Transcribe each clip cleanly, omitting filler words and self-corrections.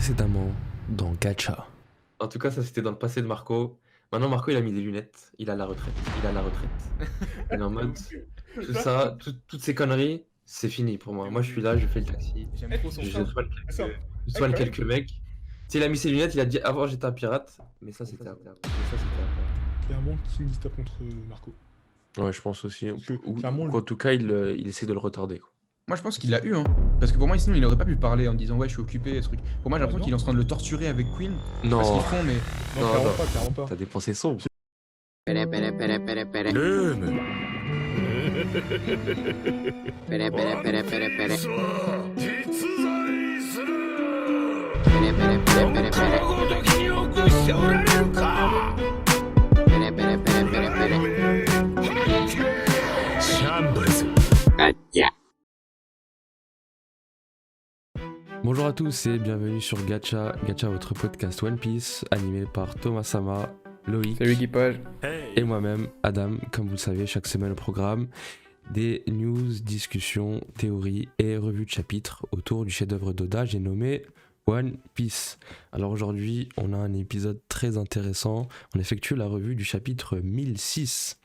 Précédemment dans Gacha. En tout cas, ça c'était dans le passé de Marco. Maintenant, Marco, il a mis des lunettes. Il a la retraite. Il a la retraite. Il est en mode, tout Toi, ça, toutes ces conneries, c'est fini pour moi. Moi, je suis là, je fais le taxi. J'aime trop son Je frère. soigne Attends, je soigne quand même. quelques mecs. Tu sais, il a mis ses lunettes, il a dit avant j'étais un pirate. Mais ça, c'était après. Clairement, King se tape contre Marco. Ouais, je pense aussi. Parce que, Ou clairement, en tout cas, il essaie de le retarder, quoi. Moi, je pense qu'il l'a eu, hein. Parce que pour moi, sinon, il aurait pas pu parler en disant ouais, je suis occupé, ce truc. Pour moi, j'ai l'impression non. qu'il est en train de le torturer avec Queen. Je sais pas ce Non, qu'ils font, mais. Non, Non, clairement non. pas, clairement pas. t'as dépensé sombre. Pere pere pere pere pere. Pere pere pere pere pere. Pere pere pere pere pere. Pere pere pere pere pere. Gacha. Bonjour à tous et bienvenue sur Gacha, votre podcast One Piece, animé par Thomas Sama, Loïc Salut équipage. et moi-même, Adam. Comme vous le savez, chaque semaine au programme, des news, discussions, théories et revues de chapitres autour du chef-d'œuvre d'Oda, j'ai nommé One Piece. Alors aujourd'hui, on a un épisode très intéressant. On effectue la revue du chapitre 1006,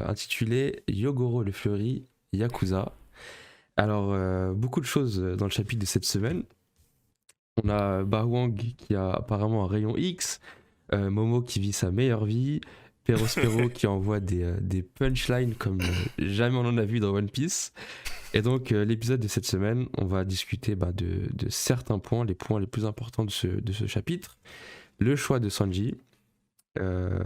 intitulé Yogoro le Fleuri, Yakuza. Alors, beaucoup de choses dans le chapitre de cette semaine. On a Bawang qui a apparemment un rayon X, Momo qui vit sa meilleure vie, Perospero qui envoie des punchlines comme jamais on en a vu dans One Piece. Et donc, l'épisode de cette semaine, on va discuter de certains points, les points les plus importants de ce chapitre. Le choix de Sanji, ce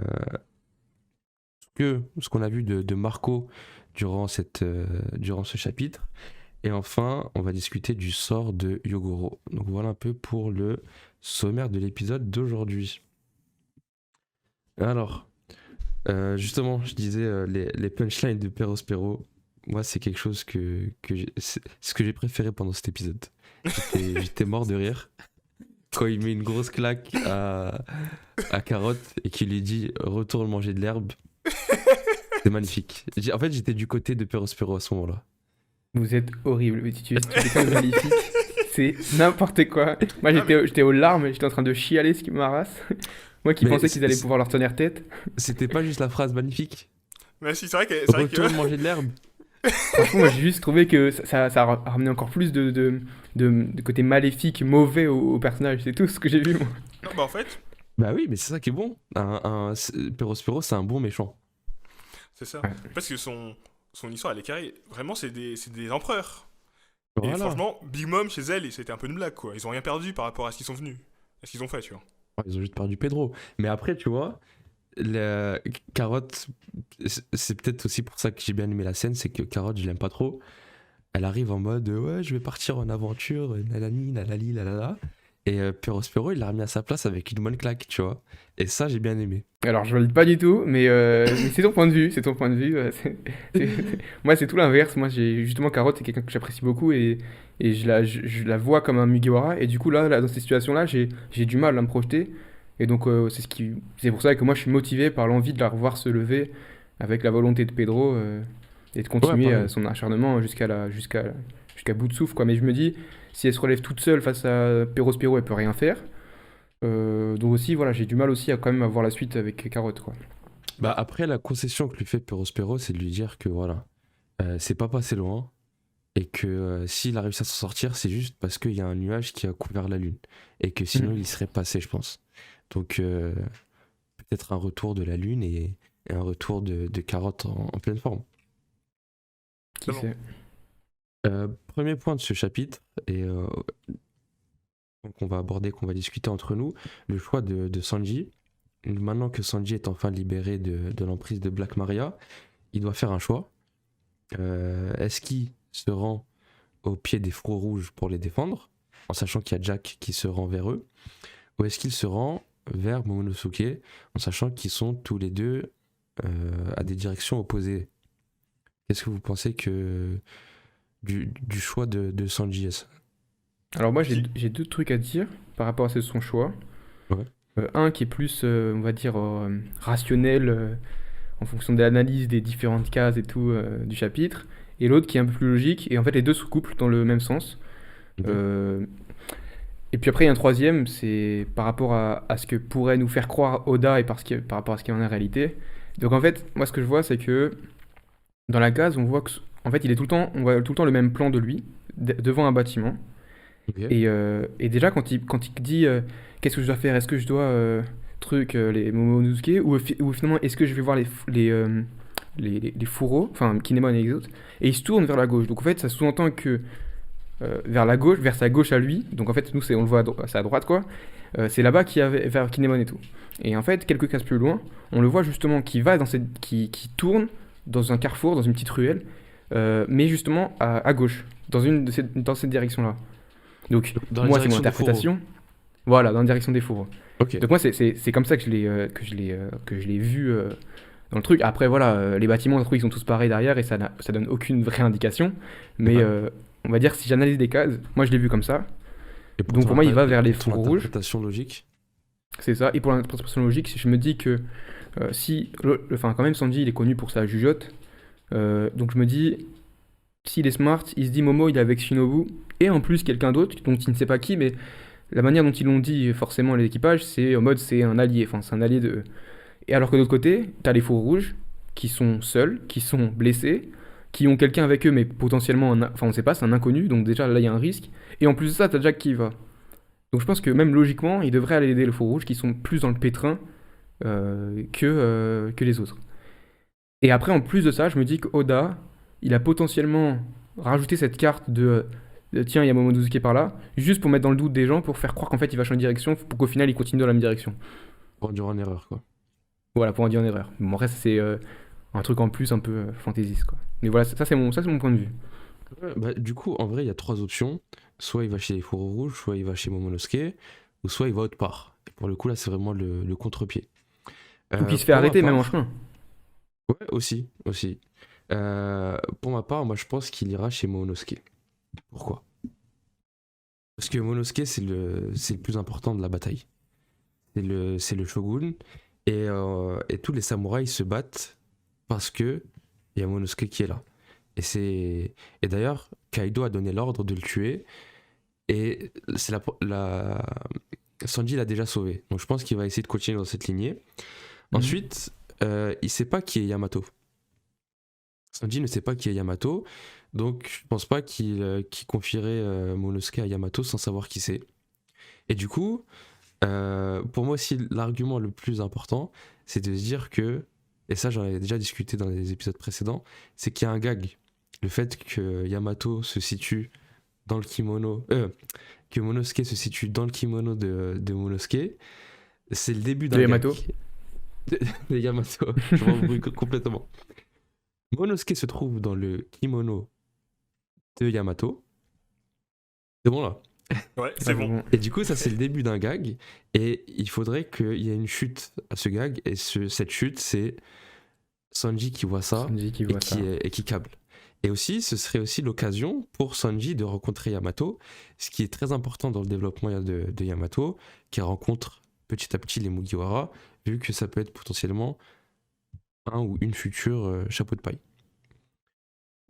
qu'on a vu de Marco durant ce chapitre. Et enfin, on va discuter du sort de Yogoro. Donc voilà un peu pour le sommaire de l'épisode d'aujourd'hui. Alors, justement, je disais les punchlines de Perospero. Moi, c'est quelque chose c'est ce que j'ai préféré pendant cet épisode. J'étais mort de rire. Quand il met une grosse claque à Carotte et qu'il lui dit « Retourne manger de l'herbe », c'est magnifique. En fait, j'étais du côté de Perospero à ce moment-là. Vous êtes horrible, mais tu es quand même magnifique. C'est n'importe quoi. Moi j'étais aux larmes, j'étais en train de chialer ce qui m'arrasse. Moi qui Mais pensais qu'ils allaient pouvoir leur tenir tête. C'était pas juste la phrase magnifique. Mais si, c'est vrai que. Retourne manger de l'herbe. Franchement, moi j'ai juste trouvé que ça a ramené encore plus de côté maléfique, mauvais au personnage. C'est tout ce que j'ai vu moi. Non, bah en fait, Bah oui, mais c'est ça qui est bon. Perospero, c'est un bon méchant. c'est ça. Ouais. Parce que son histoire, elle est carrée. Vraiment, c'est des empereurs. Et Voilà. franchement, Big Mom, chez elle, c'était un peu une blague, quoi. Ils ont rien perdu par rapport à ce qu'ils sont venus. À ce qu'ils ont fait, tu vois. Ils ont juste perdu Pedro. Mais après, tu vois, Carotte, c'est peut-être aussi pour ça que j'ai bien aimé la scène, c'est que Carotte, je l'aime pas trop. Elle arrive en mode ouais, je vais partir en aventure, nanani, nanali, lalala. Et Perospero, il l'a remis à sa place avec une bonne claque, tu vois. Et ça, j'ai bien aimé. Alors je valide pas du tout, mais c'est ton point de vue, c'est ton point de vue. Moi c'est tout l'inverse. Moi j'ai justement Carotte, c'est quelqu'un que j'apprécie beaucoup et je la vois comme un Mugiwara. Et du coup là dans ces situations-là, j'ai du mal à me projeter. Et donc c'est pour ça que moi je suis motivé par l'envie de la revoir se lever avec la volonté de Pedro et de continuer pareil. son acharnement jusqu'à bout de souffle quoi. Mais je me dis si elle se relève toute seule face à Perospero, elle peut rien faire. Donc aussi voilà, j'ai du mal aussi à quand même avoir la suite avec Carotte quoi. Bah après, la concession que lui fait Perospero, c'est de lui dire que voilà, c'est pas passé loin. Et que s'il a réussi à s'en sortir, c'est juste parce qu'il y a un nuage qui a couvert la lune. Et que sinon, il y serait passé, je pense. Donc, peut-être un retour de la lune et un retour de Carotte en pleine forme. Qui C'est bon. sait. Premier point de ce chapitre, et qu'on va aborder, qu'on va discuter entre nous, le choix de Sanji. Maintenant que Sanji est enfin libéré de l'emprise de Black Maria, il doit faire un choix. Est-ce qu'il se rend au pied des frots rouges pour les défendre, en sachant qu'il y a Jack qui se rend vers eux, ou est-ce qu'il se rend vers Momonosuke, en sachant qu'ils sont tous les deux à des directions opposées? Qu'est-ce que vous pensez du choix de Sanji? Alors moi j'ai deux trucs à dire par rapport à son choix. Ouais. Un qui est plus on va dire rationnel en fonction de l'analyse des différentes cases et tout du chapitre, et l'autre qui est un peu plus logique, et en fait les deux se couplent dans le même sens. Ok. Et puis après, il y a un troisième, c'est par rapport à ce que pourrait nous faire croire Oda et par rapport à ce qu'il en est en réalité. Donc en fait, moi ce que je vois, c'est que dans la case, on voit que, en fait, on voit tout le temps le même plan de lui, devant un bâtiment. Ok. Et déjà, quand il dit qu'est-ce que je dois faire, est-ce que je dois les Momonosuke, ou finalement est-ce que je vais voir les fourreaux, enfin Kinemon et les autres, et il se tourne vers la gauche. Donc en fait, ça sous-entend que vers la gauche, vers sa gauche à lui, donc en fait, nous, on le voit c'est à droite, quoi, c'est là-bas qu'il y a vers Kinemon et tout. Et en fait, quelques cases plus loin, on le voit justement qui tourne dans un carrefour, dans une petite ruelle, mais justement à gauche, dans cette direction-là. Donc, Dans la moi, c'est mon direction des interprétation. Voilà, dans la direction des fourreaux. Ok. Donc, moi, c'est comme ça que que je l'ai vu dans le truc. Après, voilà, les bâtiments, je trouve, ils sont tous pareils derrière et ça donne aucune vraie indication. Mais Ouais. on va dire, si j'analyse des cases, moi, je l'ai vu comme ça. Et Donc, pour moi, il va vers les ton fourreaux rouges. interprétation logique. C'est ça. Et pour l'interprétation logique, si je me dis que enfin, quand même, Sanji, il est connu pour sa jugeote. Donc, je me dis, s'il est smart, il se dit Momo, il est avec Shinobu. Et en plus, quelqu'un d'autre, dont il ne sait pas qui, mais la manière dont ils l'ont dit, forcément, l'équipage, c'est en mode, c'est un allié. Enfin, c'est un allié de. Et alors que de l'autre côté, t'as les faux rouges, qui sont seuls, qui sont blessés, qui ont quelqu'un avec eux, mais potentiellement, enfin, on sait pas, c'est un inconnu. Donc, déjà, là, il y a un risque. Et en plus de ça, t'as Jack qui y va. Donc, je pense que même logiquement, il devrait aller aider les faux rouges, qui sont plus dans le pétrin que les autres. Et après, en plus de ça, je me dis qu'Oda, il a potentiellement rajouté cette carte de tiens, il y a Momonosuke par là, juste pour mettre dans le doute des gens, pour faire croire qu'en fait il va changer de direction, pour qu'au final il continue dans la même direction. Pour induire en erreur, quoi. Voilà, pour en dire en erreur. Bon, après, ça, c'est un truc en plus un peu fantaisiste, quoi. Mais voilà, ça c'est mon point de vue. Ouais, bah, du coup, en vrai, il y a trois options. Soit il va chez les fourreaux rouges, soit il va chez Momonosuke, ou soit il va autre part. Et pour le coup, là, c'est vraiment le contre-pied. Ou qui se fait Pour ma arrêter même en part- chemin. Ouais, aussi. Pour ma part, moi, je pense qu'il ira chez Momonosuke. Pourquoi? Parce que Momonosuke, c'est le plus important de la bataille. C'est le shogun. Et tous les samouraïs se battent parce que il y a Momonosuke qui est là. Et d'ailleurs, Kaido a donné l'ordre de le tuer. Et c'est Sanji l'a déjà sauvé. Donc je pense qu'il va essayer de continuer dans cette lignée. Ensuite, il sait pas qui est Yamato. Sanji ne sait pas qui est Yamato. Donc je pense pas qu'il confierait Momonosuke à Yamato sans savoir qui c'est. Et du coup, pour moi aussi, l'argument le plus important, c'est de se dire que, et ça j'en ai déjà discuté dans les épisodes précédents, c'est qu'il y a un gag. Le fait que Yamato se situe dans le kimono, que Momonosuke se situe dans le kimono de Momonosuke, c'est le début d'un De gag. Yamato. De Yamato, je m'embrouille complètement. Momonosuke se trouve dans le kimono de Yamato. C'est bon là. Ouais, c'est bon. Et du coup, ça c'est le début d'un gag. Et il faudrait qu'il y ait une chute à ce gag. Et cette chute, c'est Sanji qui voit ça Sanji qui et voit ça. et qui câble. Et aussi, ce serait aussi l'occasion pour Sanji de rencontrer Yamato, ce qui est très important dans le développement de Yamato, qui rencontre petit à petit les Mugiwara, vu que ça peut être potentiellement un ou une future chapeau de paille.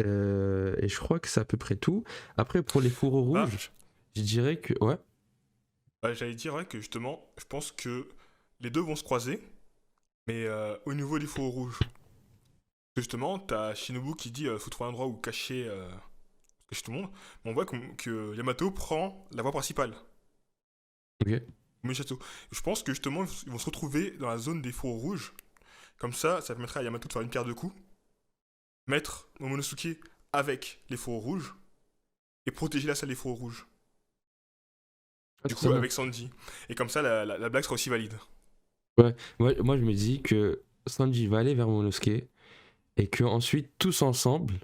Et je crois que c'est à peu près tout. Après, pour les fourreaux Ah. rouges, je dirais que... Ouais. Ouais, j'allais dire ouais, que justement, je pense que les deux vont se croiser, mais au niveau des faux rouges. Justement, t'as Shinobu qui dit faut trouver un endroit où cacher tout le monde, mais on voit que Yamato prend la voie principale. Ok. Mais château. Je pense que justement, ils vont se retrouver dans la zone des faux rouges. Comme ça permettrait à Yamato de faire une pierre de coups, mettre Momonosuke avec les faux rouges et protéger la salle des faux rouges. Du coup, avec Sanji. Et comme ça, la blague sera aussi valide. Moi, je me dis que Sanji va aller vers Momonosuke et que ensuite tous ensemble,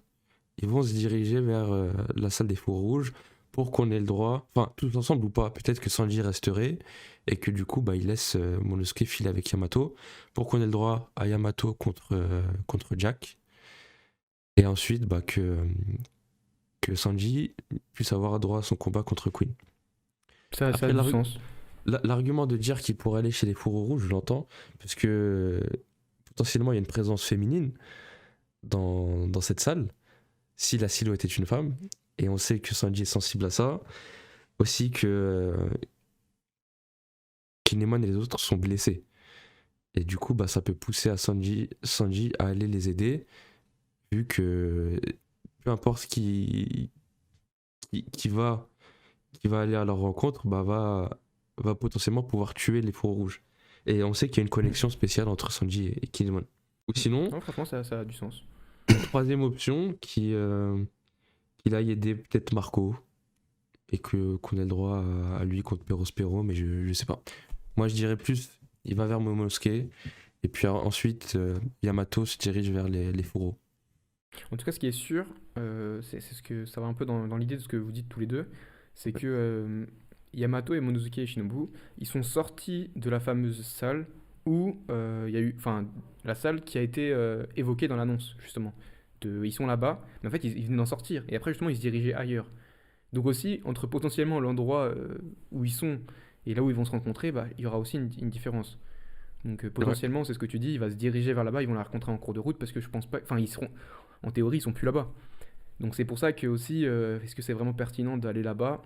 ils vont se diriger vers la salle des fours rouges pour qu'on ait le droit, enfin tous ensemble ou pas, peut-être que Sanji resterait et que du coup, il laisse Momonosuke filer avec Yamato pour qu'on ait le droit à Yamato contre Jack. Et ensuite, que Sanji puisse avoir droit à son combat contre Queen. Ça a Après, du sens. L'argument de dire qu'il pourrait aller chez les fourreaux rouges, je l'entends, parce que potentiellement il y a une présence féminine dans cette salle, si la silhouette est une femme, et on sait que Sanji est sensible à ça. aussi que Kinemon et les autres sont blessés. Et du coup, ça peut pousser à Sanji à aller les aider, vu que peu importe qui va aller à leur rencontre, va potentiellement pouvoir tuer les fourreaux rouges. Et on sait qu'il y a une connexion spéciale entre Sanji et Kinemon. Ou sinon, Non, franchement, ça a du sens. une troisième option qu'il aille aider peut-être Marco et qu'on ait le droit à lui contre Perospero, mais je sais pas. Moi je dirais plus, il va vers Momonosuke et puis ensuite Yamato se dirige vers les fourreaux. En tout cas, ce qui est sûr, c'est ce que ça va un peu dans l'idée de ce que vous dites tous les deux, c'est que Yamato et Monosuke et Shinobu, ils sont sortis de la fameuse salle où il y a eu, enfin, la salle qui a été évoquée dans l'annonce, justement. Ils sont là-bas, mais en fait, ils venaient d'en sortir. Et après, justement, ils se dirigeaient ailleurs. Donc aussi, entre potentiellement l'endroit où ils sont et là où ils vont se rencontrer, il y aura aussi une différence. Donc potentiellement, c'est ce que tu dis, il va se diriger vers là-bas, ils vont la rencontrer en cours de route parce que je pense pas, enfin, en théorie, ils sont plus là-bas. Donc c'est pour ça que aussi, est-ce que c'est vraiment pertinent d'aller là-bas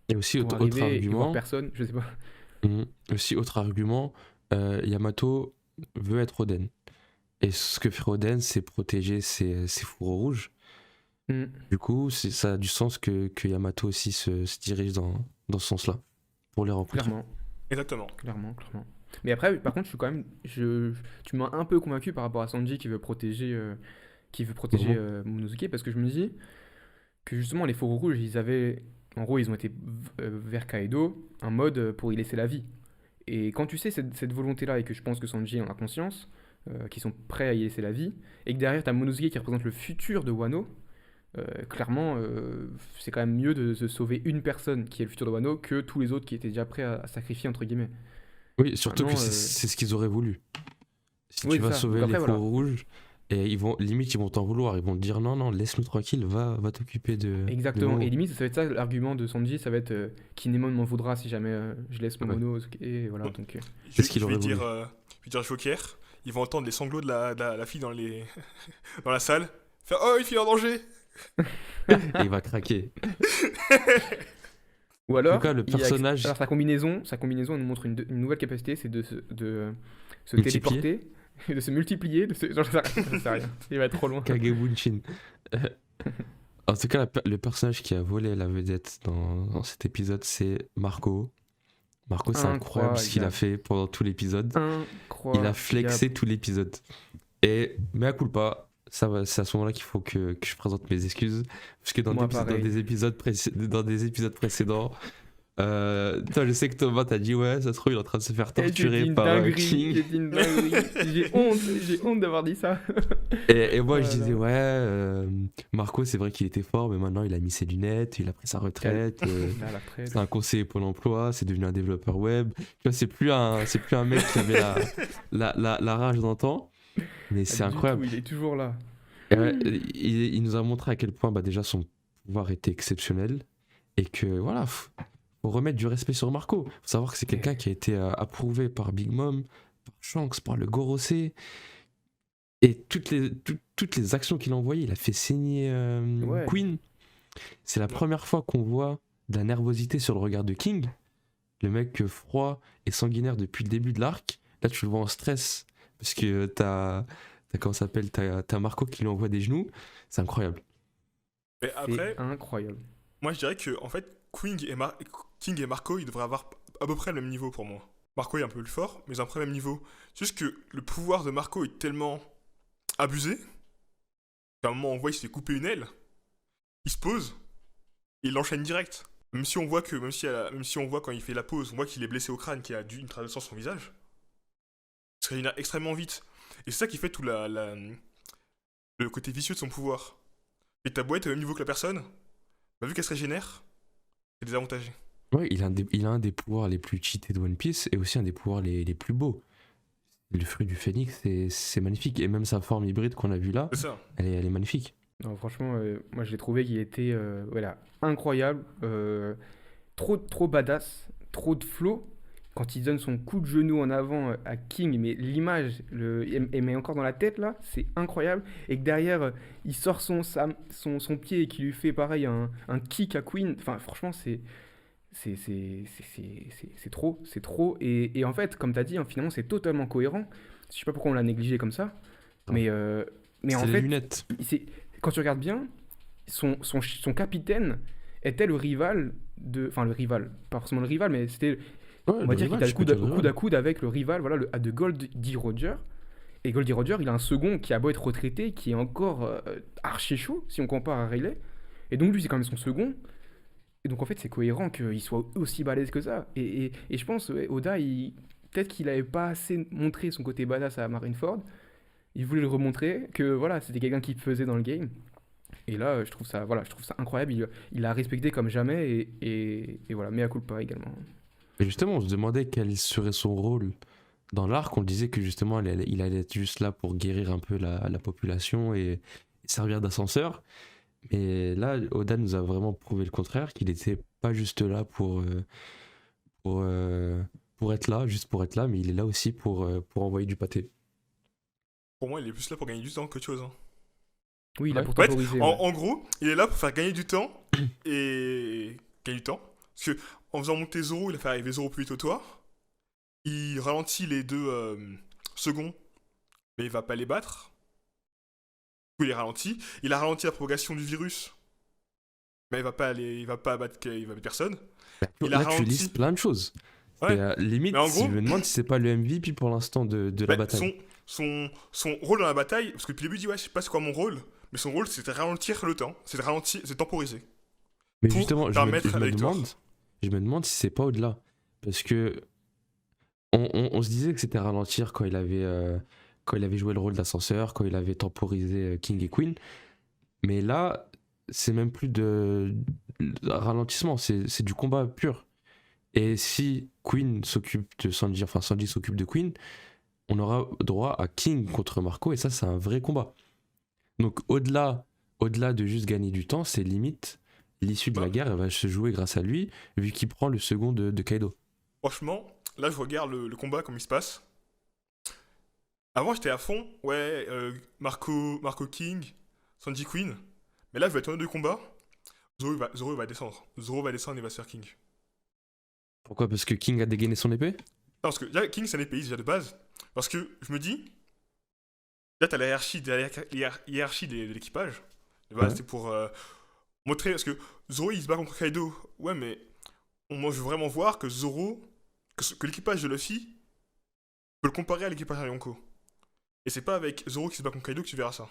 Et aussi, pour autre arriver et voir argument, personne, je sais pas. aussi autre argument, Yamato veut être Oden. Et ce que fait Oden, c'est protéger ses fourreaux rouges. Mm. Du coup, ça a du sens que Yamato aussi se dirige dans ce sens-là, pour les rencontrer. Clairement, Exactement. clairement. Mais après, par contre, je suis quand même, tu m'as un peu convaincu par rapport à Sanji qui veut protéger, Momonosuke, parce que je me dis que justement les fourreaux rouges, en gros, ils ont été vers Kaido en mode pour y laisser la vie. Et quand tu sais cette volonté-là et que je pense que Sanji en a conscience, qu'ils sont prêts à y laisser la vie, et que derrière t'as Momonosuke qui représente le futur de Wano, clairement, c'est quand même mieux de se sauver une personne qui est le futur de Wano que tous les autres qui étaient déjà prêts à sacrifier entre guillemets. Oui, surtout Maintenant, que c'est ce qu'ils auraient voulu. Si oui, tu vas ça. sauver Donc les après, voilà. fourreaux rouges, et limite ils vont t'en vouloir, ils vont te dire non, laisse-nous tranquille, va t'occuper de Exactement. Momo. Et limite, ça va être ça l'argument de Sanji, ça va être Kinemon m'en voudra si jamais je laisse Ouais. Momono. Et voilà, donc. C'est ce qu'il Je vais aurait voulu. dire Joker, ils vont entendre les sanglots de la fille dans dans la salle. Faire oh, une fille en danger. Et il va craquer. Ou alors, En tout cas, le personnage- alors sa combinaison, elle nous montre une nouvelle capacité, c'est de se Multiplier. téléporter, de se multiplier, genre, je sais rien. Il va être trop loin. Kagebunshin. En tout cas, le personnage qui a volé la vedette dans cet épisode, c'est Marco. Marco, c'est incroyable ce qu'il a fait pendant tout l'épisode. Incroyable. Il a flexé tout l'épisode. Et mea culpa, c'est à ce moment-là qu'il faut que je présente mes excuses. Parce que dans Moi, des épisodes précédents, toi, je sais que Thomas t'a dit ouais, ça se trouve, il est en train de se faire torturer par King. J'ai dit une dinguerie. J'ai honte d'avoir dit ça. Et moi, je Voilà. disais ouais, Marco, c'est vrai qu'il était fort, mais maintenant il a mis ses lunettes, il a pris sa retraite. Là, la traite. C'est un conseiller Pôle emploi, c'est devenu un développeur web. Tu vois, c'est plus un mec qui avait la rage d'antan, mais c'est Pas du incroyable. tout, il est toujours là. Et ouais, il nous a montré à quel point déjà son pouvoir était exceptionnel et que voilà, faut remettre du respect sur Marco. Faut savoir que c'est quelqu'un qui a été approuvé par Big Mom, par Shanks, par le Gorosei. Et toutes les actions qu'il a envoyées, il a fait saigner Ouais. Queen. C'est la première fois qu'on voit de la nervosité sur le regard de King. Le mec froid et sanguinaire depuis le début de l'arc. Là, tu le vois en stress parce que t'as comment ça s'appelle, t'as Marco qui lui envoie des genoux. C'est incroyable. Mais après, C'est incroyable. moi je dirais que en fait, King et Marco, ils devraient avoir à peu près le même niveau pour moi. Marco est un peu plus fort, mais ils ont à peu près le même niveau. C'est juste que le pouvoir de Marco est tellement abusé qu'à un moment on voit il se fait couper une aile, il se pose et il l'enchaîne direct. Même si on voit quand il fait la pause, on voit qu'il est blessé au crâne, qu'il a une trace sur son visage. Il se régénère extrêmement vite. Et c'est ça qui fait tout le côté vicieux de son pouvoir. Et ta boîte est au même niveau que la personne, vu qu'elle se régénère, c'est désavantagé. Ouais, il a un des pouvoirs les plus cheatés de One Piece et aussi un des pouvoirs les plus beaux. Le fruit du phénix, c'est magnifique. Et même sa forme hybride qu'on a vue là, C'est ça. elle est magnifique. Non, franchement, moi je l'ai trouvé qu'il était voilà, incroyable, trop badass, trop de flow, quand il donne son coup de genou en avant à King, mais l'image, elle met encore dans la tête là, c'est incroyable. Et que derrière, il sort son pied et qu'il lui fait pareil un kick à Queen. Enfin, franchement, c'est trop, c'est trop. Et en fait, comme tu as dit, hein, finalement, c'est totalement cohérent. Je sais pas pourquoi on l'a négligé comme ça, Ah. mais, mais C'est en les fait, lunettes. quand tu regardes bien, son capitaine était le rival de. Enfin, le rival, pas forcément le rival, mais c'était. Ouais, On le va dire qu'il rival, était je peux dire le au coude rival. à coude avec le rival, voilà, de Goldie Roger. Et Goldie Roger, il a un second qui a beau être retraité, qui est encore archi chaud si on compare à Riley. Et donc lui, c'est quand même son second. Et donc en fait, c'est cohérent qu'il soit aussi balèze que ça. Et je pense, ouais, Oda, peut-être qu'il n'avait pas assez montré son côté badass à Marineford. Il voulait le remontrer, que voilà, c'était quelqu'un qui faisait dans le game. Et là, je trouve ça incroyable. Il l'a respecté comme jamais. Et voilà, mea culpa également. Et justement, on se demandait quel serait son rôle dans l'arc. On disait que justement, il allait être juste là pour guérir un peu la population et servir d'ascenseur. Mais là, Oda nous a vraiment prouvé le contraire, qu'il n'était pas juste là pour, euh, pour être là, juste pour être là, mais il est là aussi pour envoyer du pâté. Pour moi, il est plus là pour gagner du temps qu'autre chose. Hein. Oui, il a Ouais. pour En fait, temporiser. en, Ouais. en gros, il est là pour faire gagner du temps et gagner du temps. Parce que en faisant monter Zoro, il a fait arriver Zoro plus vite au toit. Il ralentit les deux seconds, mais il va pas les battre. Du coup, il est ralenti. Il a ralenti la propagation du virus, mais il va pas battre personne. Il a Là, tu ralenti. lises plein de choses. Ouais. Et, limite, Mais en si gros- je me demande si c'est pas le MVP pour l'instant de la Bah, bataille. son rôle dans la bataille, parce que depuis le début, il dit ouais, je sais pas c'est quoi mon rôle, mais son rôle c'était de ralentir le temps, c'est de ralentir, c'est de temporiser. Mais pour justement, permettre à la victoire. je me demande si c'est pas au-delà. Parce que on se disait que c'était ralentir quand quand il avait joué le rôle d'ascenseur, quand il avait temporisé King et Queen. Mais là, c'est même plus de ralentissement, c'est du combat pur. Et si Queen s'occupe de Sanji, enfin Sanji s'occupe de Queen, on aura droit à King contre Marco, et ça, c'est un vrai combat. Donc au-delà de juste gagner du temps, c'est limite l'issue de la Bah. guerre, elle va se jouer grâce à lui, vu qu'il prend le second de Kaido. Franchement, là je regarde le combat comme il se passe. Avant j'étais à fond, ouais, Marco King, Sanji Queen. Mais là je vais être en de combat. Zoro il va descendre. Zoro va descendre et va se faire King. Non, Pourquoi? Parce que King a dégainé son épée? parce que déjà, King c'est un épéiste déjà de base. Parce que je me dis, là t'as la hiérarchie de l'équipage. De base, Ouais. c'est pour montrer, parce que Zoro il se bat contre Kaido. Ouais, mais moi je veux vraiment voir que Zoro, que l'équipage de Luffy peut le comparer à l'équipage de Yonko. Et c'est pas avec Zoro qui se bat contre Kaido que tu verras ça.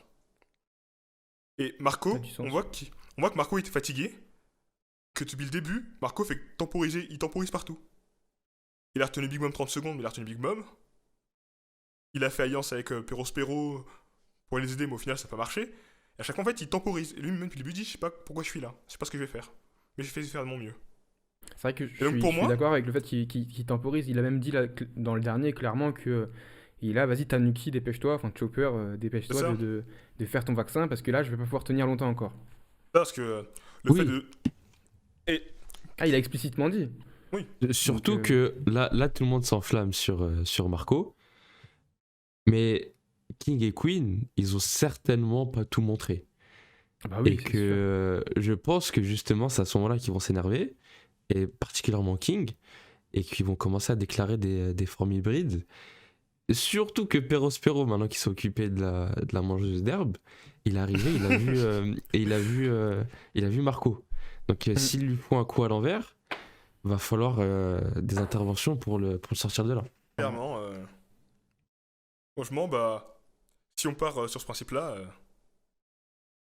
Et Ça Marco, a du sens. on voit que Marco était fatigué, que depuis le début, Marco fait temporiser, il temporise partout. Il a retenu Big Mom 30 secondes, mais il a retenu Big Mom. Il a fait alliance avec Perospero pour les aider, mais au final ça n'a pas marché. Et à chaque fois, en fait, il temporise. Et lui-même, depuis le début, il dit, je sais pas pourquoi je suis là, je sais pas ce que je vais faire. Mais je vais faire de mon mieux. C'est vrai que je Et donc, suis, pour je suis moi- d'accord avec le fait qu'il temporise. Il a même dit là, dans le dernier clairement que il a, vas-y Tanuki, dépêche-toi, enfin Chopper, C'est dépêche-toi ça. de faire ton vaccin parce que là je vais pas pouvoir tenir longtemps encore. Parce que le Oui. fait de. Et Ah, il a explicitement dit. Surtout Donc, que là, tout le monde s'enflamme sur Marco. Mais King et Queen, ils ont certainement pas tout montré. Ah bah oui, Et c'est que je pense que justement, c'est à ce moment-là qu'ils vont s'énerver, et particulièrement King, et qu'ils vont commencer à déclarer des formes hybrides. Surtout que Perospero, maintenant qu'il s'est occupé de la mangeuse d'herbe, il est arrivé, il a vu, et il a vu Marco. Donc s'il lui faut un coup à l'envers, va falloir des interventions pour le sortir de là. clairement, franchement, bah, si on part sur ce principe-là,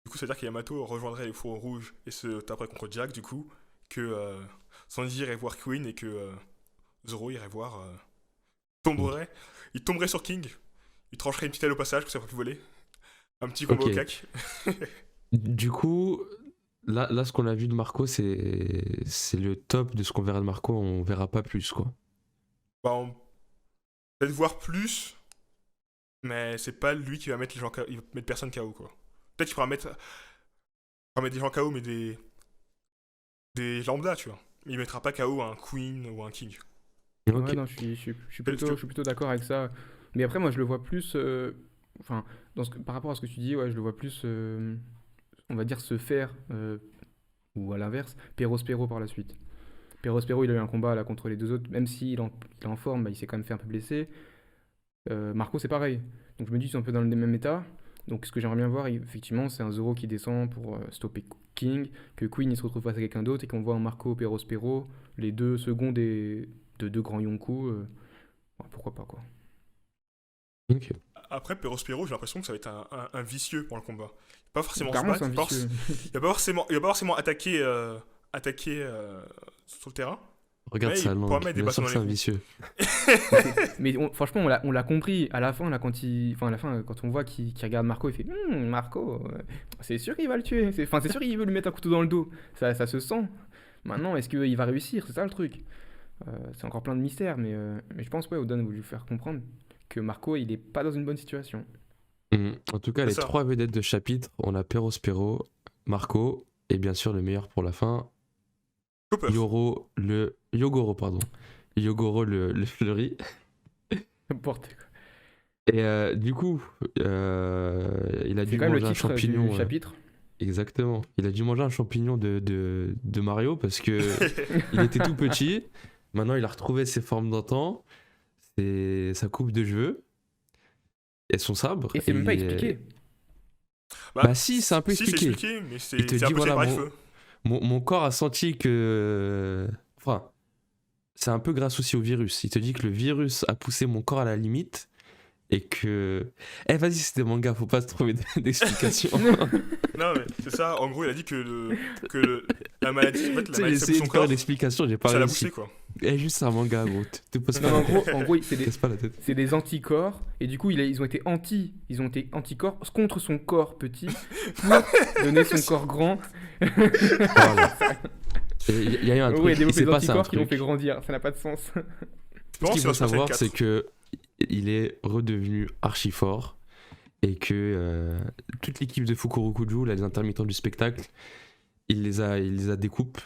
du coup, ça veut dire que Yamato rejoindrait les fourreaux rouges et se taperait contre Jack, du coup, que Sanji irait voir Queen et que Zoro irait voir. Il tomberait sur King, il trancherait une petite aile au passage, que ça ne plus voler. Un petit combo Ok. au cac. Du coup, là ce qu'on a vu de Marco, c'est le top de ce qu'on verra de Marco, on verra pas plus, quoi. Bah, peut-être voir plus, mais c'est pas lui qui va mettre les gens KO, il va mettre personne KO, quoi. Peut-être qu'il pourra mettre des gens KO, mais des lambda, tu vois. Mais il mettra pas KO un Queen ou un King. Ok. Ouais, non, Parce que- je suis plutôt d'accord avec ça. Mais après, moi, je le vois plus. Enfin, par rapport à ce que tu dis, ouais, je le vois plus, on va dire, se faire, ou à l'inverse, Perospero par la suite. Perospero, il a eu un combat là contre les deux autres, même il est en forme, bah, il s'est quand même fait un peu blesser. Marco, c'est pareil. Donc je me dis, ils sont un peu dans le même état. Donc ce que j'aimerais bien voir, effectivement, c'est un Zoro qui descend pour stopper King, que Queen il se retrouve face à quelqu'un d'autre et qu'on voit un Marco Perospero, les deux seconds de deux grands Yonkou. Ouais, pourquoi pas, quoi. Ok. Après, Perospero, j'ai l'impression que ça va être un vicieux pour le combat. Il va pas forcément se Clairement, battre, c'est un vicieux. il va pas forcément attaquer, sur le terrain. Regarde Mais sa il pourra langue. mettre des Bien sûr bâtons que dans c'est un les vicieux. Mais franchement, on l'a compris. À la fin, là, enfin, à la fin, quand on voit qu'il regarde Marco, il fait Marco, c'est sûr qu'il va le tuer. Enfin, c'est sûr qu'il veut lui mettre un couteau dans le dos. Ça se sent. Maintenant, est-ce qu'il va réussir? C'est ça le truc. C'est encore plein de mystères, mais je pense, ouais, Oden voulu faire comprendre que Marco, il est pas dans une bonne situation. En tout cas, C'est les ça. 3 vedettes de chapitre, on a Perospero, Marco, et bien sûr le meilleur pour la fin, Chopper. Yogoro, pardon. Yogoro le fleuri. N'importe quoi. Et du coup, il a C'est dû quand même le manger un titre champignon. du chapitre. Exactement. Il a dû manger un champignon de Mario parce que il était tout petit. Maintenant, il a retrouvé ses formes d'antan, sa coupe de cheveux et son sabre. Et c'est même pas Et- expliqué. Bah si, c'est un peu Si, expliqué. c'est expliqué, mais c'est Il te c'est dit, impossible voilà, par les mon- feux. Mon corps a senti que... Enfin, c'est un peu grâce aussi au virus. Il te dit que le virus a poussé mon corps à la limite et que... Eh vas-y, c'était manga, faut pas se trouver d'explication. Non, mais c'est ça. En gros, il a dit la maladie, en fait, Tu la sais, j'ai maladie, ça essayé pousse de son faire corps, une explication, j'ai pas ça l'a réussi. poussé, quoi. Eh, juste c'est un manga, gros. Te poses pas Non, la tête. en gros, c'est Te casse pas la tête. des anticorps, et du coup, ils ont été anticorps contre son corps petit pour donner son corps grand. Voilà. Il y a eu un En truc, gros, il a il développé s'est des passé un anticorps qui l'ont truc. fait grandir. Ça n'a pas de sens. Je Ce pense qu'il qu'il va faut se passer savoir, avec c'est 4. que il est redevenu archi fort et que toute l'équipe de Fukurokuju, là, les intermittents du spectacle, il les a découpes,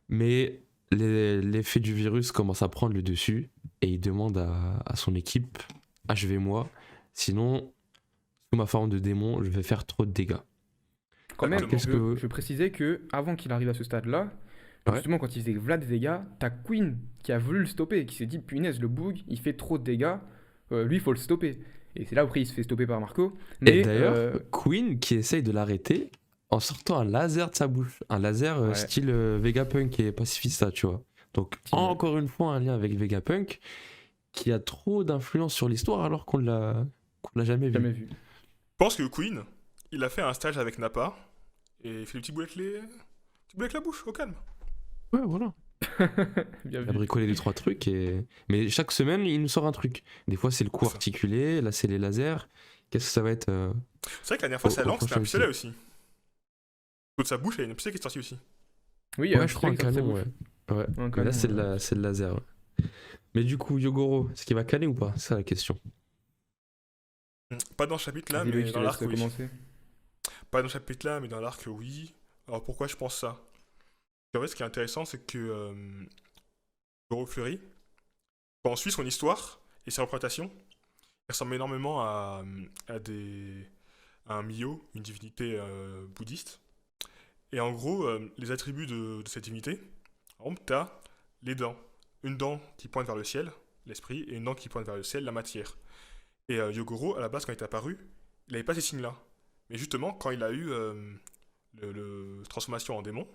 mais l'effet du virus commence à prendre le dessus et il demande à son équipe, achevez-moi, sinon, sous ma forme de démon, je vais faire trop de dégâts. Quand même, Qu'est-ce je précisais que avant qu'il arrive à ce stade-là, Ouais. justement, quand il faisait Vlad des dégâts, t'as Queen qui a voulu le stopper, qui s'est dit punaise, le boug, il fait trop de dégâts, lui, il faut le stopper. Et c'est là où après, il se fait stopper par Marco. Mais Et d'ailleurs, Queen qui essaye de l'arrêter en sortant un laser de sa bouche. Un laser Ouais. style Vegapunk et Pacifista, tu vois. Donc, Style, ouais. encore une fois, un lien avec Vegapunk qui a trop d'influence sur l'histoire alors qu'on l'a jamais vu. jamais vu. Je pense que Queen, il a fait un stage avec Nappa et il fait le petit bout avec la bouche, au calme. Ouais, voilà. Bien Il a vu. bricolé 2-3 trucs. Mais chaque semaine, il nous sort un truc. Des fois, c'est le coup C'est ça. articulé. Là, c'est les lasers. Qu'est-ce que ça va être C'est vrai que la dernière fois, Au sa langue, c'était un prochain pistolet aussi. De sa bouche, il y a une pistolet qui est sortie aussi. Oui, il y a Ouais, un je crois un pistolet qui sort de canon, sa ouais. bouche. Un Mais canon, là, c'est ouais. c'est le laser. Ouais. Mais du coup, Yogoro, est-ce qu'il va caler ou pas? C'est ça la question. Pas dans ce chapitre-là, Vas-y, mais Loïc, je te dans laisse l'arc, oui. commencer. Pas dans ce chapitre-là, mais dans l'arc, oui. Alors pourquoi je pense ça? En fait, ce qui est intéressant, c'est que Goro Fleury, quand on suit son histoire et ses représentations, il ressemble énormément à un Myo, une divinité bouddhiste. Et en gros, les attributs de cette divinité, par exemple, t'as les dents. Une dent qui pointe vers le ciel, l'esprit, et une dent qui pointe vers le ciel, la matière. Et Yogoro, à la base, quand il est apparu, il n'avait pas ces signes-là. Mais justement, quand il a eu le transformation en démon,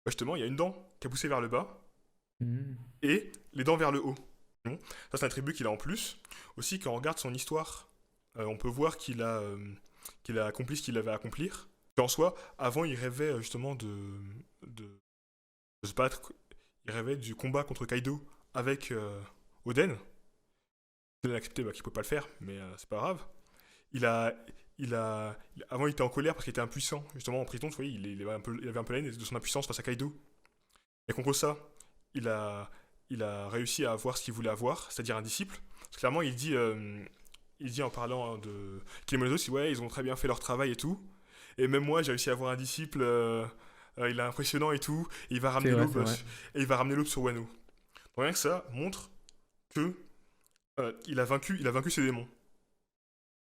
bah justement, il y a une dent qui a poussé vers le bas Mhm. et les dents vers le haut. Bon, ça, c'est un attribut qu'il a en plus. Aussi, quand on regarde son histoire, on peut voir qu'il a accompli ce qu'il avait à accomplir. Et en soi, avant, il rêvait justement de se battre. Il rêvait du combat contre Kaido avec Oden. Il a accepté qu'il ne pouvait pas le faire, mais c'est pas grave. Avant, il était en colère parce qu'il était impuissant. Justement, en prison, tu vois, il avait un peu la haine de son impuissance face à Kaido. Et contre ça, il a réussi à avoir ce qu'il voulait avoir, c'est-à-dire un disciple. Parce que clairement, il dit en parlant de Kinemono, ouais, ils ont très bien fait leur travail et tout. Et même moi, j'ai réussi à avoir un disciple, il est impressionnant et tout. Et il va ramener C'est vrai, l'aube c'est vrai. et il va ramener l'aube sur Wano. Rien que ça montre que il a vaincu ses démons.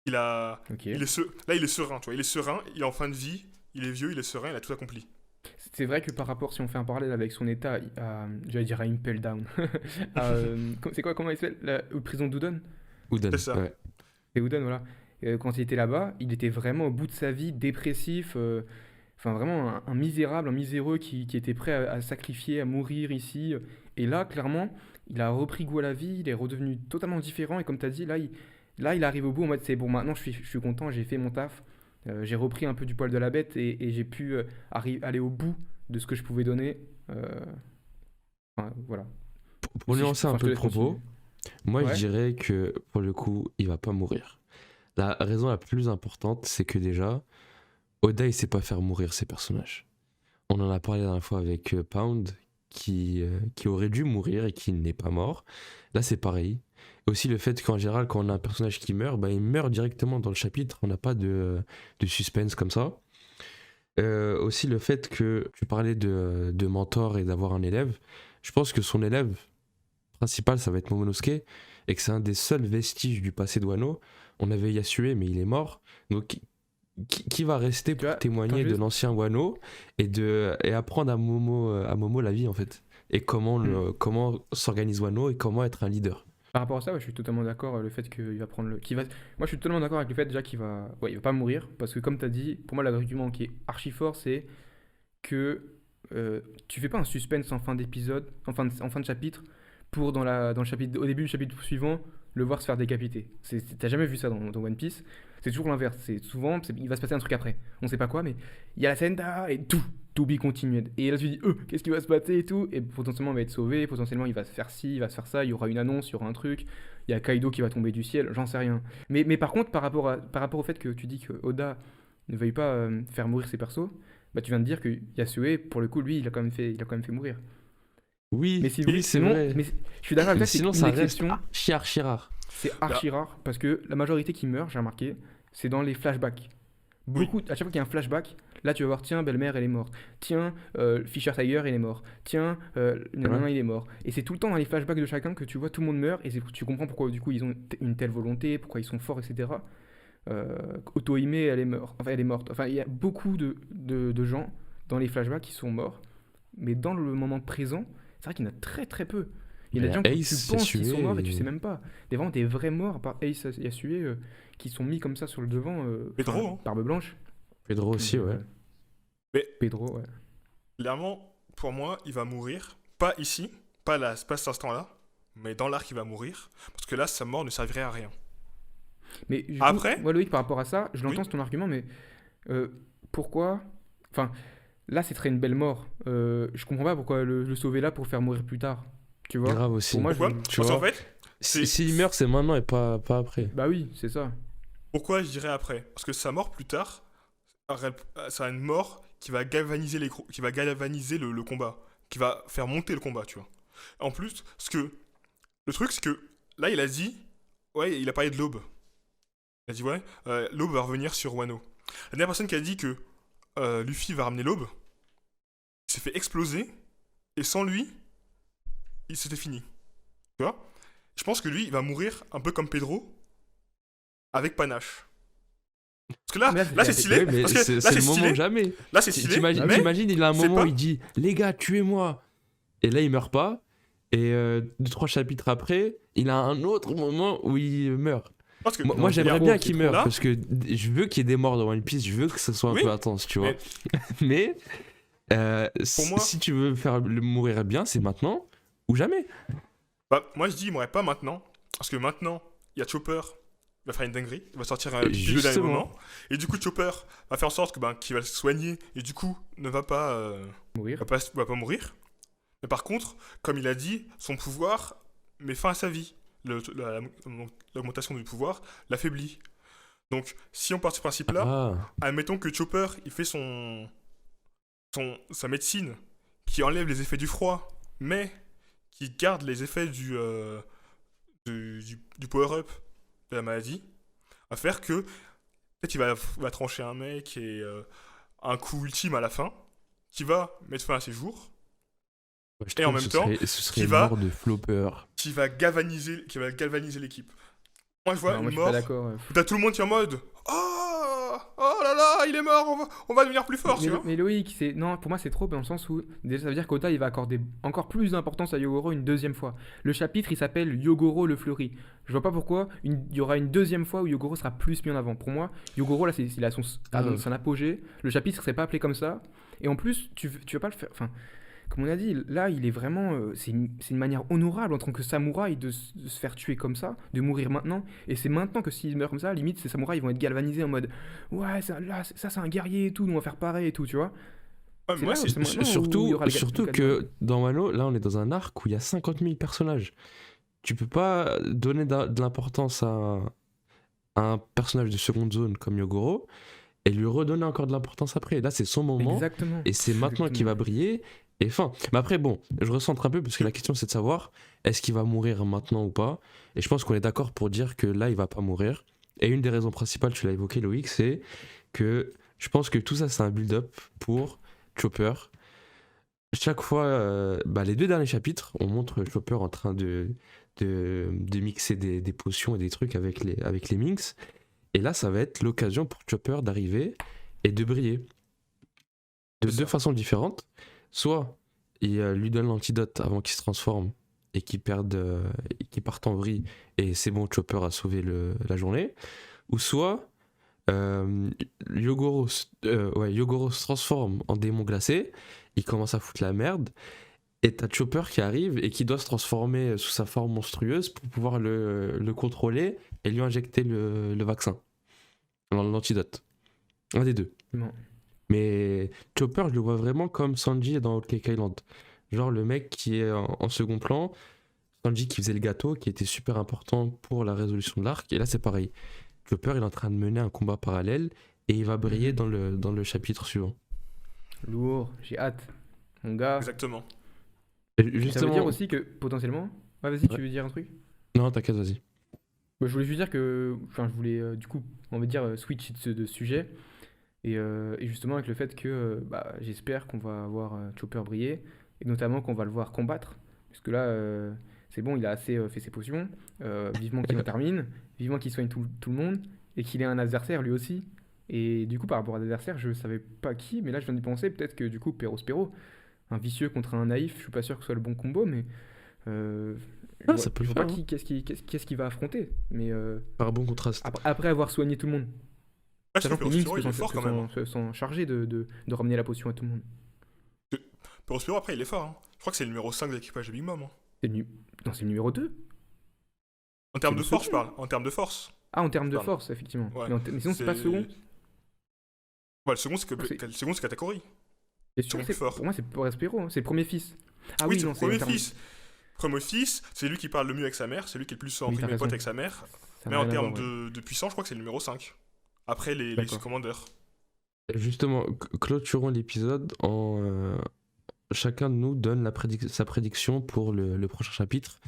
Ok. Là, il est serein, tu vois. Il est serein, il est en fin de vie, il est vieux, il est serein, il a tout accompli. C'est vrai que par rapport, si on fait un parallèle avec son état, j'allais dire à Impel Down. C'est quoi, comment il s'appelle? La prison d'Udon? Ouden, C'est ça. ouais. C'est Udon, voilà. Quand il était là-bas, il était vraiment au bout de sa vie, dépressif. Enfin, vraiment un misérable, un miséreux qui était prêt à sacrifier, à mourir ici. Et là, clairement, il a repris goût à la vie, il est redevenu totalement différent. Et comme tu as dit, là, il arrive au bout en mode c'est bon, maintenant je suis content, j'ai fait mon taf. J'ai repris un peu du poil de la bête et j'ai pu aller au bout de ce que je pouvais donner. Voilà. Pour Si je, nuancer un enfin, je peu te le laisse continuer. propos, moi je Ouais. dirais que pour le coup, il va pas mourir. La raison la plus importante, c'est que déjà, Oda il sait pas faire mourir ses personnages. On en a parlé la dernière fois avec Pound, qui aurait dû mourir et qui n'est pas mort. Là c'est pareil. Et aussi le fait qu'en général, quand on a un personnage qui meurt, bah, il meurt directement dans le chapitre. On n'a pas de suspense comme ça. Aussi le fait que tu parlais de mentor et d'avoir un élève. Je pense que son élève principal, ça va être Momonosuke, et que c'est un des seuls vestiges du passé de Wano. On avait Yasue, mais il est mort. Donc, qui va rester Tu pour vois, attends, témoigner de juste. l'ancien Wano et apprendre à Momo la vie, en fait? Et comment s'organise Wano et comment être un leader. Par rapport à ça, ouais, je suis totalement d'accord. Le fait qu'il va prendre Moi, je suis totalement d'accord avec le fait déjà ouais, il va pas mourir. Parce que, comme tu as dit, pour moi, l'argument qui est archi fort, c'est que tu fais pas un suspense en fin d'épisode, en fin de chapitre, pour dans le chapitre, au début du chapitre suivant, le voir se faire décapiter. T'as jamais vu ça dans One Piece. C'est toujours l'inverse. C'est souvent, il va se passer un truc après. On sait pas quoi, mais il y a la scène et tout. To be continued. Et là, tu dis, qu'est-ce qui va se passer et tout. Et potentiellement, il va être sauvé. Potentiellement, il va se faire ci, il va se faire ça. Il y aura une annonce, il y aura un truc. Il y a Kaido qui va tomber du ciel. J'en sais rien. Mais par contre, par rapport au fait que tu dis que Oda ne veuille pas faire mourir ses persos, bah, tu viens de dire que Yasue, pour le coup, lui, il a quand même fait mourir. Mais Oui, si, oui, c'est sinon, vrai. mais je suis d'accord avec Mais toi, c'est sinon, une ça reste exception. archi rare. C'est Bah, archi rare parce que la majorité qui meurt, j'ai remarqué, c'est dans les flashbacks. oui. À chaque fois qu'il y a un flashback, là tu vas voir, tiens, belle-mère, elle est morte. Tiens, Fisher Tiger, il est mort. Tiens, nanana, il est mort. Et c'est tout le temps dans les flashbacks de chacun que tu vois tout le monde meurt et tu comprends pourquoi du coup ils ont une telle volonté, pourquoi ils sont forts, etc. Otohime, elle est morte. Enfin, elle est morte. Enfin, il y a beaucoup de gens dans les flashbacks qui sont morts. Mais dans le moment présent, c'est vrai qu'il y en a très très peu. Il y a Mais des gens que Ace, tu penses qu'ils sont morts et tu Yasue, sais même pas. Vraiment des vrais morts, par Ace Yasue, qui sont mis comme ça sur le devant. Pedro, enfin, hein. Barbe Blanche. Pedro aussi, ouais. Mais Pedro, ouais. clairement, pour moi, il va mourir. Pas ici, pas cet instant-là, mais dans l'arc, il va mourir. Parce que là, sa mort ne servirait à rien. Mais du coup, Après, moi Loïc, par rapport à ça, je oui, l'entends, c'est ton argument, mais pourquoi. Enfin, là, c'est très une belle mort. Je comprends pas pourquoi le sauver là pour le faire mourir plus tard. Tu vois? Grave aussi. Pour moi, pourquoi? Tu Parce qu'en vois, fait, c'est s'il meurt, c'est maintenant et pas après. Bah oui, c'est ça. pourquoi je dirais après. Parce que sa mort plus tard, ça sera une mort qui va galvaniser le combat, qui va faire monter le combat, tu vois. En plus, le truc, c'est que là, il a dit, ouais, il a parlé de l'aube. Il a dit, ouais, l'aube va revenir sur Wano. La dernière personne qui a dit que Luffy va ramener l'aube, il s'est fait exploser, et sans lui, c'était fini. Tu vois? Je pense que lui, il va mourir un peu comme Pedro, avec panache. Parce que Mais là c'est stylé. Oui, mais Parce que c'est là, c'est c'est le moment stylé. jamais. Là, c'est stylé. T'imagines, Mais t'imagines, il a un c'est moment où pas. il dit les gars, tuez-moi. Et là, il meurt pas. Et 2-3 chapitres après, il a un autre moment où il meurt. Parce que Moi, Non, c'est j'aimerais trop, bien c'est qu'il trop. meure Là. parce que je veux qu'il y ait des morts dans One Piece. Je veux que ça soit un Oui, peu intense, tu vois. mais Mais pour moi, si tu veux faire le mourir bien, c'est maintenant ou jamais. bah, moi je dis, il mourrait pas maintenant. Parce que maintenant, il y a Chopper, il va faire une dinguerie, il va sortir un pilule à un Justement. moment. Et du coup, Chopper va faire en sorte qu'il va le soigner et du coup, ne va pas, Mourir. va pas mourir. Mais par contre, comme il a dit, son pouvoir met fin à sa vie. L'augmentation du pouvoir l'affaiblit. Donc, si on part de ce principe-là, Ah, admettons que Chopper, il fait sa médecine qui enlève les effets du froid, mais qui garde les effets du power-up de la maladie, va faire que peut-être il va trancher un mec et un coup ultime à la fin, qui va mettre fin à ses jours. Ouais, je Et en trouve même que temps, ce serait qui une va, mort de flopper. qui va galvaniser l'équipe. Moi, je vois Non, moi une je suis pas mort d'accord. où t'as tout le monde qui est en mode oh là là, il est mort, on va devenir plus fort, tu vois. Mais Loïc, non, pour moi c'est trop dans le sens où déjà ça veut dire qu'Ota il va accorder encore plus d'importance à Yogoro une deuxième fois. Le chapitre il s'appelle Yogoro le fleuri. Je vois pas pourquoi il y aura une deuxième fois où Yogoro sera plus mis en avant. Pour moi, Yogoro là il a son apogée. Le chapitre serait pas appelé comme ça. Et en plus, tu vas pas le faire. Enfin, comme on a dit, là il est vraiment. C'est une manière honorable en tant que samouraï de se faire tuer comme ça, de mourir maintenant. Et c'est maintenant que s'il meurt comme ça, limite ces samouraïs ils vont être galvanisés en mode ouais, ça c'est un guerrier et tout, nous on va faire pareil et tout, tu vois. Ouais, C'est moi, là, c'est c'est maintenant où il y Surtout, aura le surtout que dans Wano, là on est dans un arc où il y a 50 000 personnages. Tu peux pas donner de l'importance à un personnage de seconde zone comme Yogoro et lui redonner encore de l'importance après. Là c'est son moment Exactement. et c'est maintenant qu'il va briller. Et fin. Mais après, bon, je recentre un peu parce que la question c'est de savoir est-ce qu'il va mourir maintenant ou pas. Et je pense qu'on est d'accord pour dire que là il va pas mourir. Et une des raisons principales, tu l'as évoqué Loïc, c'est que je pense que tout ça c'est un build-up pour Chopper. Chaque fois, les 2 derniers chapitres, on montre Chopper en train de mixer des potions et des trucs avec les Minx. Et là, ça va être l'occasion pour Chopper d'arriver et de briller. De deux façons différentes. Soit il lui donne l'antidote avant qu'il se transforme et qu'il parte en vrille et c'est bon, Chopper a sauvé la journée. Ou soit Yogoro se transforme en démon glacé, il commence à foutre la merde et t'as Chopper qui arrive et qui doit se transformer sous sa forme monstrueuse pour pouvoir le contrôler et lui injecter le vaccin, l'antidote. Un des deux. Non. Mais Chopper, je le vois vraiment comme Sanji dans Whole Cake Island. Genre le mec qui est en second plan, Sanji qui faisait le gâteau, qui était super important pour la résolution de l'arc. Et là, c'est pareil. Chopper, il est en train de mener un combat parallèle et il va briller dans le chapitre suivant. Lourd, j'ai hâte. Mon gars. Exactement. Et Ça veut justement... dire aussi que potentiellement. Ouais, vas-y, Ouais. tu veux dire un truc? Non, t'inquiète, vas-y. Bah, je voulais juste dire que. Enfin, je voulais du coup, on va dire, switch de sujet. Et justement, avec le fait que j'espère qu'on va voir Chopper briller. Et notamment qu'on va le voir combattre. Parce que là, c'est bon, il a assez fait ses potions. Vivement qu'il en termine. Vivement qu'il soigne tout le monde. Et qu'il ait un adversaire lui aussi. Et du coup, par rapport à l'adversaire, je savais pas qui. Mais là, je viens d'y penser. Peut-être que du coup, Spero. Un vicieux contre un naïf. Je suis pas sûr que ce soit le bon combo. Mais. Ça peut je le vois pas faire, hein. qu'est-ce qu'il va affronter. Mais Par un bon contraste. après avoir soigné tout le monde. Ah, Sachant que les Perospero, Lynx il est fort quand même. Hein. sont chargés de ramener la potion à tout le monde. Perospero, après, il est fort. Hein. Je crois que c'est le numéro 5 de l'équipage de Big Mom. Hein. Non, c'est le numéro 2. En termes C'est de le force, je second. parle. En termes de force. Ah, en termes de Pardon. force, effectivement. Ouais. Mais sinon, c'est pas le second. Ouais, le second, Ah, c'est- le second, c'est Katakuri. Et sûr second que plus fort. pour moi, c'est Spero. Hein. C'est le premier fils. Ah oui, oui, c'est non, le c'est en premier termes- fils. Premier fils, c'est lui qui parle le mieux avec sa mère. C'est lui qui est le plus en Oui, t'as prime pote raison. avec sa mère. ça Mais n'a en rien à termes voir, ouais. de puissance, je crois que c'est le numéro 5. Après les D'accord. commandeurs. Justement, clôturons l'épisode en... chacun de nous donne sa prédiction pour le prochain chapitre.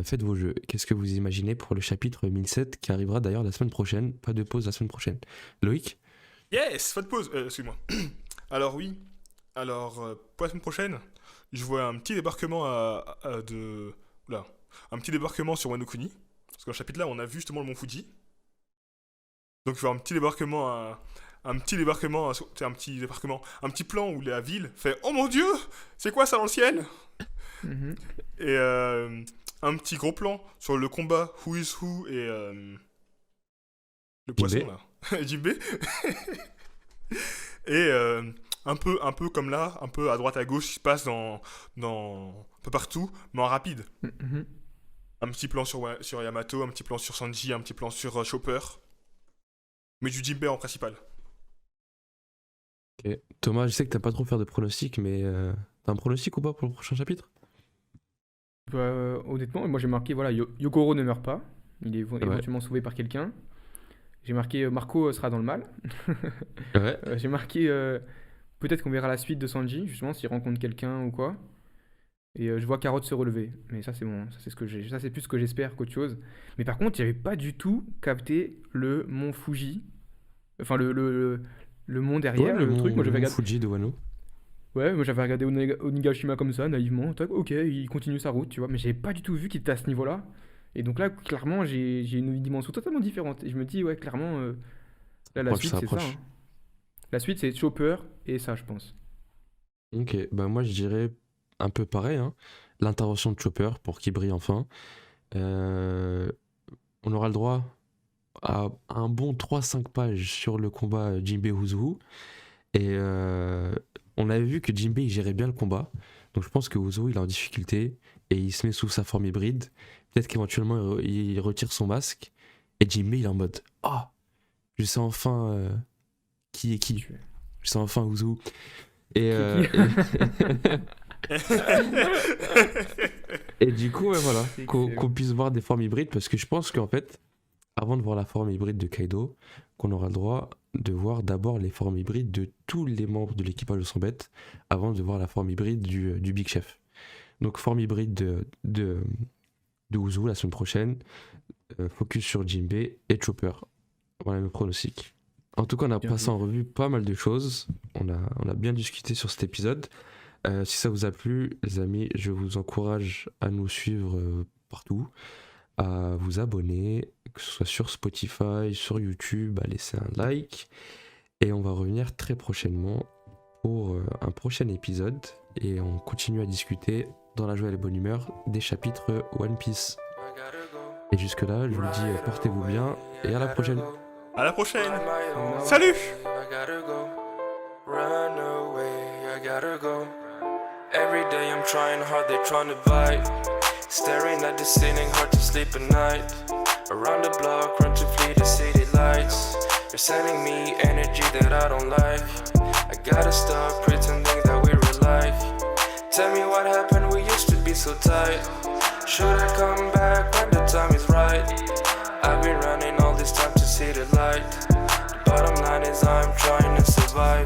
Faites vos jeux. Qu'est-ce que vous imaginez pour le chapitre 1007 qui arrivera d'ailleurs la semaine prochaine? Pas de pause la semaine prochaine. Loïc? Yes, pas de pause. Excuse-moi. Alors oui. Alors pour la semaine prochaine, je vois un petit débarquement un petit débarquement sur Wano Kuni. Parce que dans ce chapitre-là, on a vu justement le mont Fuji. Donc il va y avoir un petit débarquement, un petit plan où la ville fait oh mon dieu, c'est quoi ça dans le ciel? Mhm. Et un petit gros plan sur le combat Who is Who et le poisson là, Jinbe. Et un peu comme là, un peu à droite à gauche, qui se passe dans un peu partout, mais en rapide. Mhm. Un petit plan sur Yamato, un petit plan sur Sanji, un petit plan sur Chopper. Mais du Jinbe en principal. Ok. Thomas, je sais que t'as pas trop faire de pronostics, mais t'as un pronostic ou pas pour le prochain chapitre? Honnêtement, moi j'ai marqué, voilà, Yogoro ne meurt pas. Il est Ouais. éventuellement sauvé par quelqu'un. J'ai marqué Marco sera dans le mal. Ouais. J'ai marqué peut-être qu'on verra la suite de Sanji, justement, s'il rencontre quelqu'un ou quoi. Et je vois Carotte se relever. Mais ça, c'est bon. Ça, c'est plus ce que j'espère qu'autre chose. Mais par contre, j'avais pas du tout capté le mont Fuji. Enfin, le mont derrière, Ouais, le truc. Moi, le j'avais mont regardé. Fuji de Wano. Ouais, moi j'avais regardé Onigashima comme ça, naïvement. Tac, ok, il continue sa route, tu vois. Mais j'avais pas du tout vu qu'il était à ce niveau-là. Et donc là, clairement, j'ai une dimension totalement différente. Et je me dis, ouais, clairement, là, la Approche, suite, ça c'est ça, approche. hein. La suite, c'est Chopper et ça, je pense. Ok, bah moi je dirais un peu pareil, hein. L'intervention de Chopper pour qu'il brille enfin. Euh, on aura le droit à un bon 3-5 pages sur le combat Jinbei Uzuhu. Et on avait vu que Jinbei il gérait bien le combat. Donc je pense que Uzuhu il est en difficulté et il se met sous sa forme hybride. Peut-être qu'éventuellement il retire son masque. Et Jinbei il est en mode ah, je sais enfin qui est qui. Tu- Je sais enfin Uzuhu. Et, et du coup, ouais, voilà, C'est qu'on excellent. puisse voir des formes hybrides parce que je pense qu'en fait, avant de voir la forme hybride de Kaido, qu'on aura le droit de voir d'abord les formes hybrides de tous les membres de l'équipage de son bête avant de voir la forme hybride du Big Chef. Donc, forme hybride de Uzu la semaine prochaine, focus sur Jinbei et Chopper. Voilà mes pronostics. En tout cas, on a Bien passé vu. en revue pas mal de choses. On a bien discuté sur cet épisode. Si ça vous a plu, les amis, je vous encourage à nous suivre partout, à vous abonner, que ce soit sur Spotify, sur YouTube, à laisser un like. Et on va revenir très prochainement pour un prochain épisode. Et on continue à discuter dans la joie et la bonne humeur des chapitres One Piece. Et jusque-là, je vous dis portez-vous bien et à la prochaine. À la prochaine. Salut. I gotta go. Run away, I gotta go. Every day I'm trying hard, they trying to bite. Staring at the ceiling, hard to sleep at night. Around the block, run to flee the city lights. You're sending me energy that I don't like. I gotta stop pretending that we were like. Tell me what happened, we used to be so tight. Should I come back when the time is right? I've been running all this time to see the light. The bottom line is I'm trying to survive.